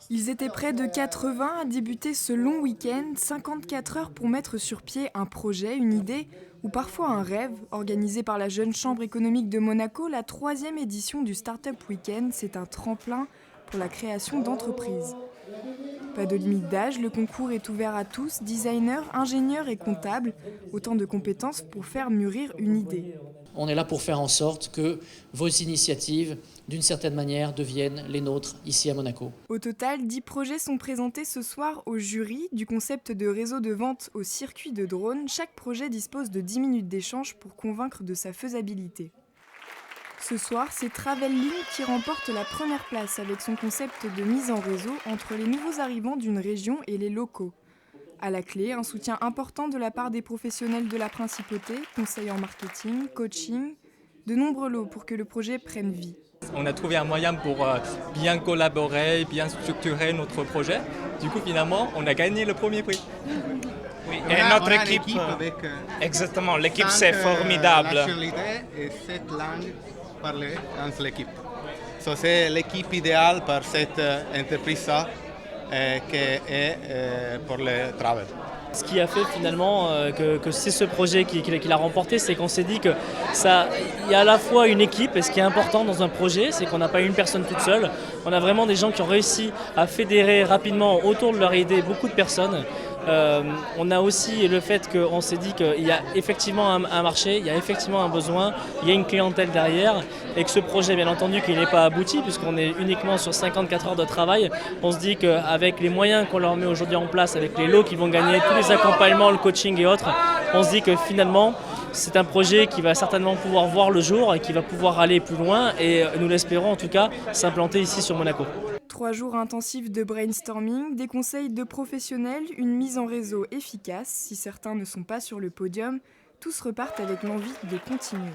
Ils étaient près de 80 à débuter ce long week-end, 54 heures pour mettre sur pied un projet, une idée ou parfois un rêve. Organisé par la Jeune Chambre économique de Monaco, la 3e édition du Startup Weekend, c'est un tremplin pour la création d'entreprises. Pas de limite d'âge, le concours est ouvert à tous, designers, ingénieurs et comptables, autant de compétences pour faire mûrir une idée. On est là pour faire en sorte que vos initiatives, d'une certaine manière, deviennent les nôtres ici à Monaco. Au total, 10 projets sont présentés ce soir au jury. Du concept de réseau de vente au circuit de drone, chaque projet dispose de 10 minutes d'échange pour convaincre de sa faisabilité. Ce soir, c'est Travellink qui remporte la première place avec son concept de mise en réseau entre les nouveaux arrivants d'une région et les locaux. À la clé, un soutien important de la part des professionnels de la principauté, conseils en marketing, coaching, de nombreux lots pour que le projet prenne vie. On a trouvé un moyen pour bien collaborer, bien structurer notre projet. Du coup, finalement, on a gagné le premier prix. Oui, et notre équipe, avec, exactement, l'équipe c'est formidable. Nationalités et 7 langues parlées dans l'équipe. So, c'est l'équipe idéale pour cette entreprise qui est pour le travail. Ce qui a fait finalement que c'est ce projet qu'il a remporté, c'est qu'on s'est dit que il y a à la fois une équipe, et ce qui est important dans un projet, c'est qu'on n'a pas une personne toute seule. On a vraiment des gens qui ont réussi à fédérer rapidement autour de leur idée beaucoup de personnes. On a aussi le fait qu'on s'est dit qu'il y a effectivement un marché, il y a effectivement un besoin, il y a une clientèle derrière et que ce projet, bien entendu, qu'il n'est pas abouti puisqu'on est uniquement sur 54 heures de travail, on se dit qu'avec les moyens qu'on leur met aujourd'hui en place, avec les lots qu'ils vont gagner, tous les accompagnements, le coaching et autres, on se dit que finalement, c'est un projet qui va certainement pouvoir voir le jour et qui va pouvoir aller plus loin et nous l'espérons en tout cas s'implanter ici sur Monaco. 3 jours intensifs de brainstorming, des conseils de professionnels, une mise en réseau efficace. Si certains ne sont pas sur le podium, tous repartent avec l'envie de continuer.